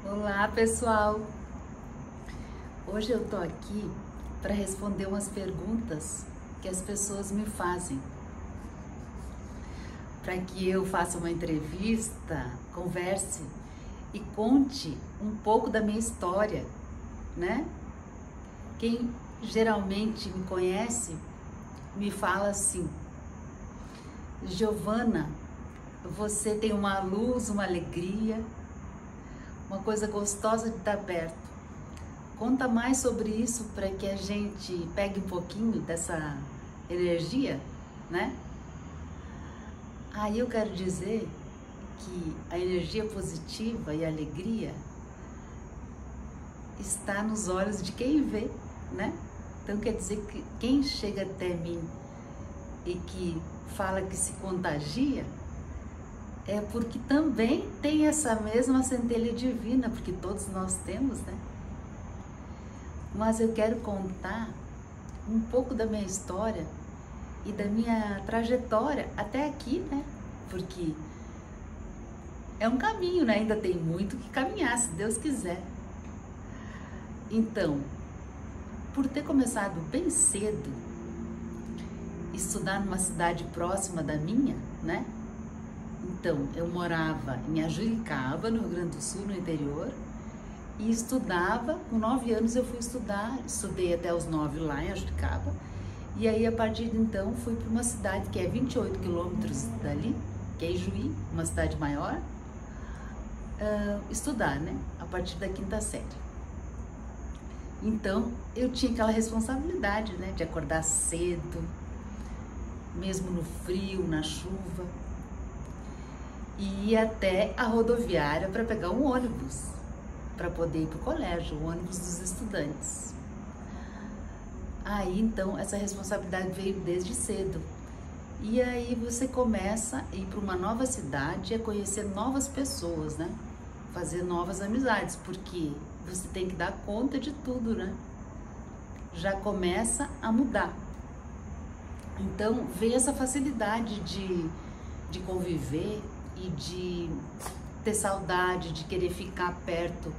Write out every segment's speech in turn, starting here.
Olá, pessoal! Hoje eu tô aqui para responder umas perguntas que as pessoas me fazem, para que eu faça uma entrevista, converse e conte um pouco da minha história, né? Quem geralmente me conhece me fala assim: Giovana, você tem uma luz, uma alegria, uma coisa gostosa de estar perto. Conta mais sobre isso para que a gente pegue um pouquinho dessa energia, né? Aí eu quero dizer que a energia positiva e a alegria está nos olhos de quem vê, né? Então quer dizer que quem chega até mim e que fala que se contagia é porque também tem essa mesma centelha divina, porque todos nós temos, né? Mas eu quero contar um pouco da minha história e da minha trajetória até aqui, né? Porque é um caminho, né? Ainda tem muito que caminhar, se Deus quiser. Então, por ter começado bem cedo, estudar numa cidade próxima da minha, né? Então, eu morava em Ajuricaba, no Rio Grande do Sul, no interior, e estudava. Com 9 anos eu fui estudar, estudei até os 9 lá em Ajuricaba, e aí a partir de então fui para uma cidade que é 28 quilômetros dali, que é Ijuí, uma cidade maior, estudar, né, a partir da 5ª série. Então eu tinha aquela responsabilidade, né, de acordar cedo, mesmo no frio, na chuva, e ir até a rodoviária para pegar um ônibus, para poder ir para o colégio, o ônibus dos estudantes. Aí então essa responsabilidade veio desde cedo. E aí você começa a ir para uma nova cidade, a conhecer novas pessoas, né? Fazer novas amizades, porque você tem que dar conta de tudo, né? Já começa a mudar. Então vem essa facilidade de conviver e de ter saudade, de querer ficar perto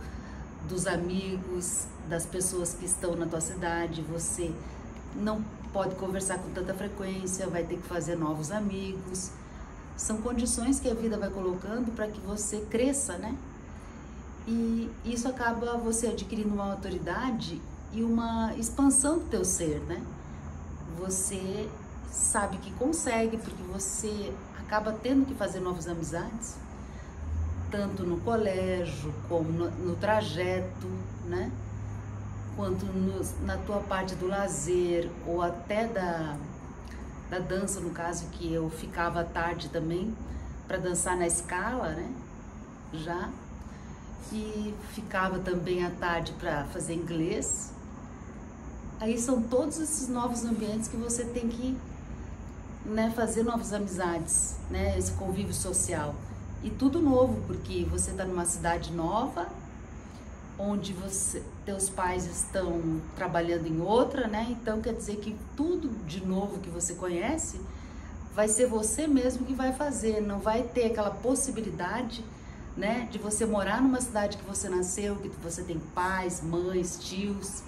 dos amigos, das pessoas que estão na tua cidade. Você não pode conversar com tanta frequência, vai ter que fazer novos amigos. São condições que a vida vai colocando para que você cresça, né? E isso acaba você adquirindo uma autoridade e uma expansão do teu ser, né? Você sabe que consegue, porque você acaba tendo que fazer novas amizades, tanto no colégio, como no trajeto, né? Quanto na tua parte do lazer, ou até da dança, no caso, que eu ficava à tarde também para dançar na escala, né? Já. E ficava também à tarde para fazer inglês. Aí são todos esses novos ambientes que você tem que, né, fazer novas amizades, né? Esse convívio social. E tudo novo, porque você está numa cidade nova, onde teus pais estão trabalhando em outra, né? Então quer dizer que tudo de novo que você conhece vai ser você mesmo que vai fazer, não vai ter aquela possibilidade, né, de você morar numa cidade que você nasceu, que você tem pais, mães, tios,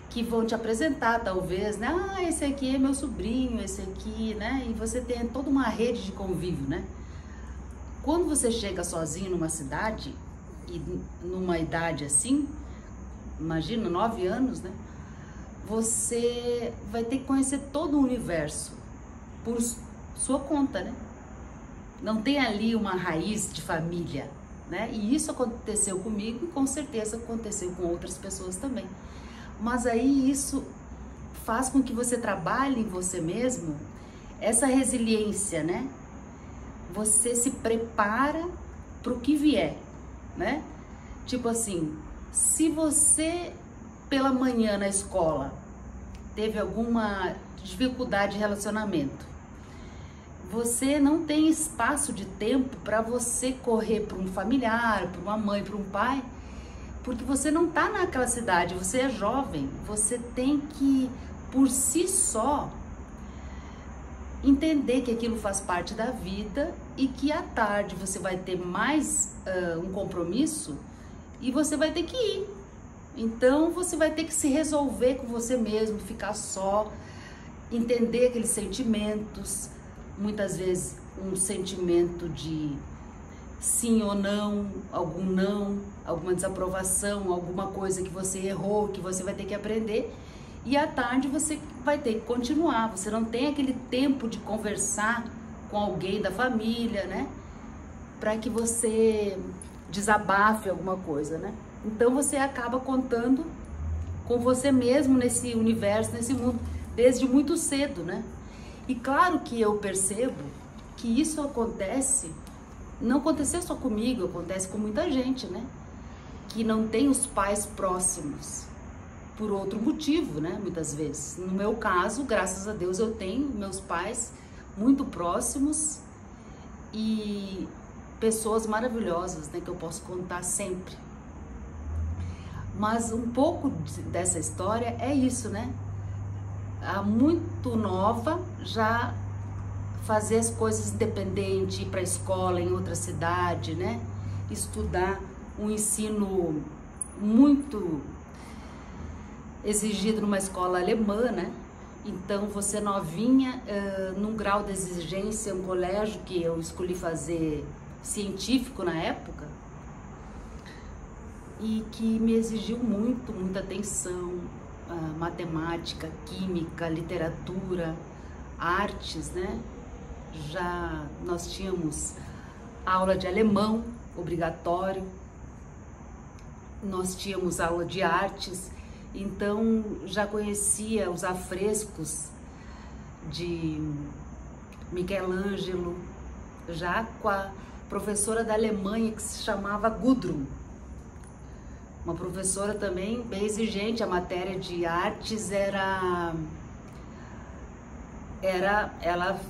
que vão te apresentar talvez, né? Ah, esse aqui é meu sobrinho, esse aqui, né? E você tem toda uma rede de convívio, né? Quando você chega sozinho numa cidade e numa idade assim, imagina, 9 anos, né? Você vai ter que conhecer todo o universo por sua conta, né? Não tem ali uma raiz de família, né? E isso aconteceu comigo e com certeza aconteceu com outras pessoas também. Mas aí isso faz com que você trabalhe em você mesmo essa resiliência, né? Você se prepara para o que vier, né? Tipo assim, se você pela manhã na escola teve alguma dificuldade de relacionamento, você não tem espaço de tempo para você correr para um familiar, para uma mãe, para um pai, porque você não está naquela cidade, você é jovem, você tem que, por si só, entender que aquilo faz parte da vida e que à tarde você vai ter mais um compromisso e você vai ter que ir. Então você vai ter que se resolver com você mesmo, ficar só, entender aqueles sentimentos, muitas vezes um sentimento de sim ou não, alguma desaprovação, alguma coisa que você errou, que você vai ter que aprender. E à tarde você vai ter que continuar, você não tem aquele tempo de conversar com alguém da família, né? Para que você desabafe alguma coisa, né? Então você acaba contando com você mesmo nesse universo, nesse mundo, desde muito cedo, né? E claro que eu percebo que isso acontece, não aconteceu só comigo, acontece com muita gente, né? Que não tem os pais próximos. Por outro motivo, né, muitas vezes. No meu caso, graças a Deus, eu tenho meus pais muito próximos e pessoas maravilhosas, né, que eu posso contar sempre. Mas um pouco dessa história é isso, né? Muito nova, já fazer as coisas independente, ir para a escola em outra cidade, né? Estudar um ensino muito exigido numa escola alemã, né? Então você novinha, num grau de exigência, um colégio que eu escolhi fazer científico na época e que me exigiu muita atenção, matemática, química, literatura, artes, né? Já nós tínhamos aula de alemão obrigatório, nós tínhamos aula de artes. Então já conhecia os afrescos de Michelangelo, já com a professora da Alemanha que se chamava Gudrun, uma professora também bem exigente. A matéria de artes ela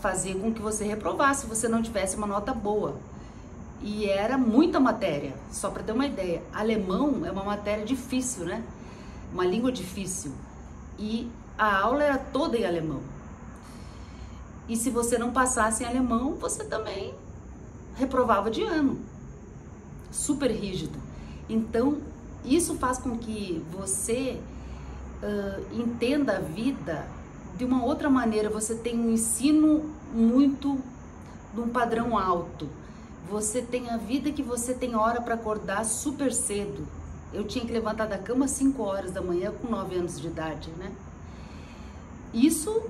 fazia com que você reprovasse se você não tivesse uma nota boa. E era muita matéria, só para ter uma ideia. Alemão é uma matéria difícil, né? Uma língua difícil, e a aula era toda em alemão. E se você não passasse em alemão, você também reprovava de ano. Super rígido. Então, isso faz com que você entenda a vida de uma outra maneira. Você tem um ensino muito de um padrão alto. Você tem a vida que você tem hora para acordar super cedo. Eu tinha que levantar da cama às 5 horas da manhã com 9 anos de idade, né? Isso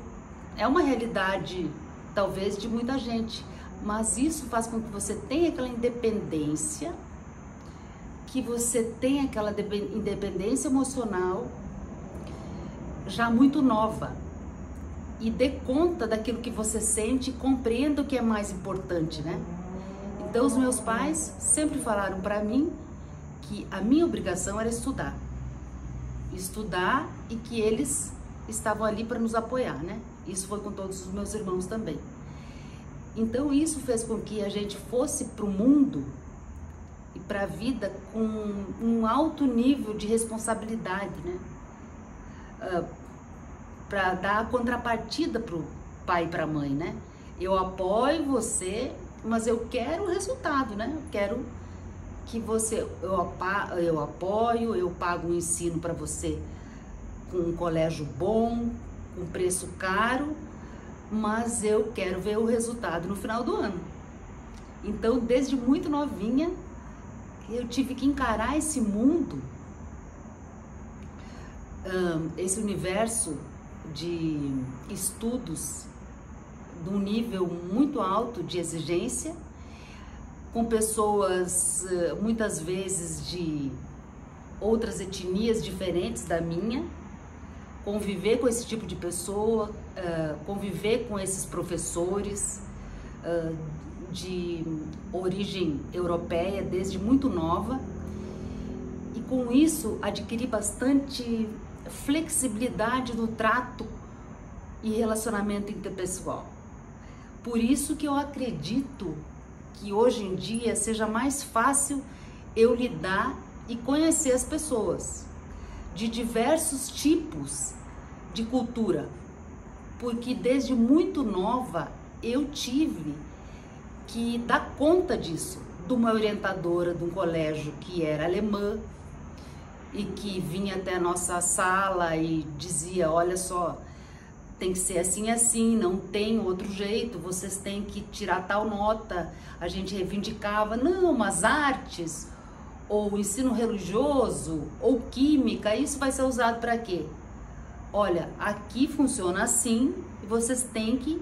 é uma realidade, talvez, de muita gente, mas isso faz com que você tenha aquela independência, que você tenha aquela independência emocional já muito nova e dê conta daquilo que você sente e compreenda o que é mais importante, né? Então, os meus pais sempre falaram para mim que a minha obrigação era estudar e que eles estavam ali para nos apoiar, né? Isso foi com todos os meus irmãos também. Então isso fez com que a gente fosse para o mundo e para a vida com um alto nível de responsabilidade, né? Para dar a contrapartida para o pai e para a mãe, né? Eu apoio você, mas eu quero o resultado, né? Eu quero que você, eu apoio, eu pago um ensino para você com um colégio bom, com preço caro, mas eu quero ver o resultado no final do ano. Então, desde muito novinha, eu tive que encarar esse mundo, esse universo de estudos de um nível muito alto de exigência, com pessoas muitas vezes de outras etnias diferentes da minha, conviver com esse tipo de pessoa, conviver com esses professores de origem europeia desde muito nova, e com isso adquiri bastante flexibilidade no trato e relacionamento interpessoal. Por isso que eu acredito que hoje em dia seja mais fácil eu lidar e conhecer as pessoas de diversos tipos de cultura, porque desde muito nova eu tive que dar conta disso, de uma orientadora de um colégio que era alemã e que vinha até a nossa sala e dizia, olha só, tem que ser assim, assim, não tem outro jeito, vocês têm que tirar tal nota. A gente reivindicava, não, as artes, ou ensino religioso, ou química, isso vai ser usado para quê? Olha, aqui funciona assim, e vocês têm que...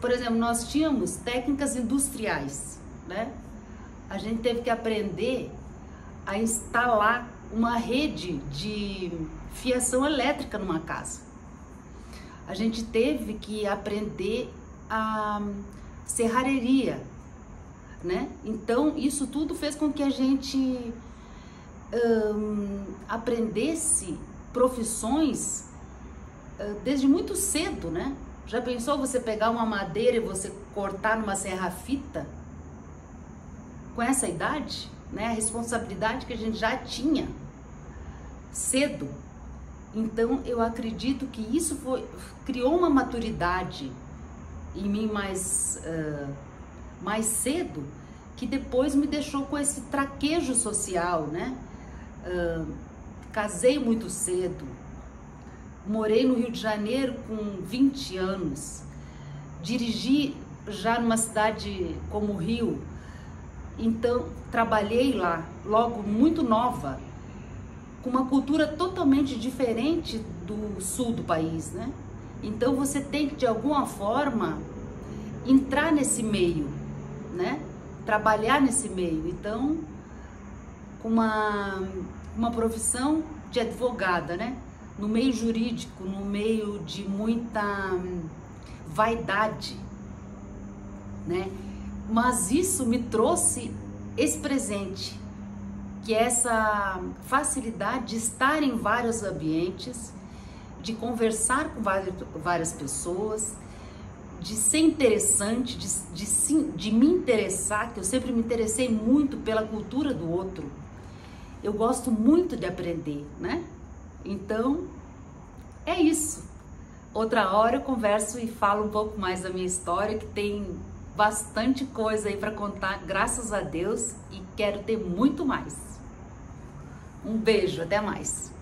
por exemplo, nós tínhamos técnicas industriais, né? A gente teve que aprender a instalar uma rede de fiação elétrica numa casa. A gente teve que aprender a serrareria, né? Então, isso tudo fez com que a gente aprendesse profissões desde muito cedo, né? Já pensou você pegar uma madeira e você cortar numa serra-fita com essa idade, né? A responsabilidade que a gente já tinha cedo. Então, eu acredito que isso criou uma maturidade em mim mais cedo, que depois me deixou com esse traquejo social, né? Casei muito cedo, morei no Rio de Janeiro com 20 anos, dirigi já numa cidade como o Rio, então trabalhei lá logo muito nova, com uma cultura totalmente diferente do sul do país, né? Então você tem que de alguma forma entrar nesse meio, né? Trabalhar nesse meio. Então, com uma profissão de advogada, né? No meio jurídico, no meio de muita vaidade, né? Mas isso me trouxe esse presente, que é essa facilidade de estar em vários ambientes, de conversar com várias pessoas, de ser interessante, de me interessar, que eu sempre me interessei muito pela cultura do outro. Eu gosto muito de aprender, né? Então, é isso. Outra hora eu converso e falo um pouco mais da minha história, que tem bastante coisa aí para contar, graças a Deus, e quero ter muito mais. Um beijo, até mais.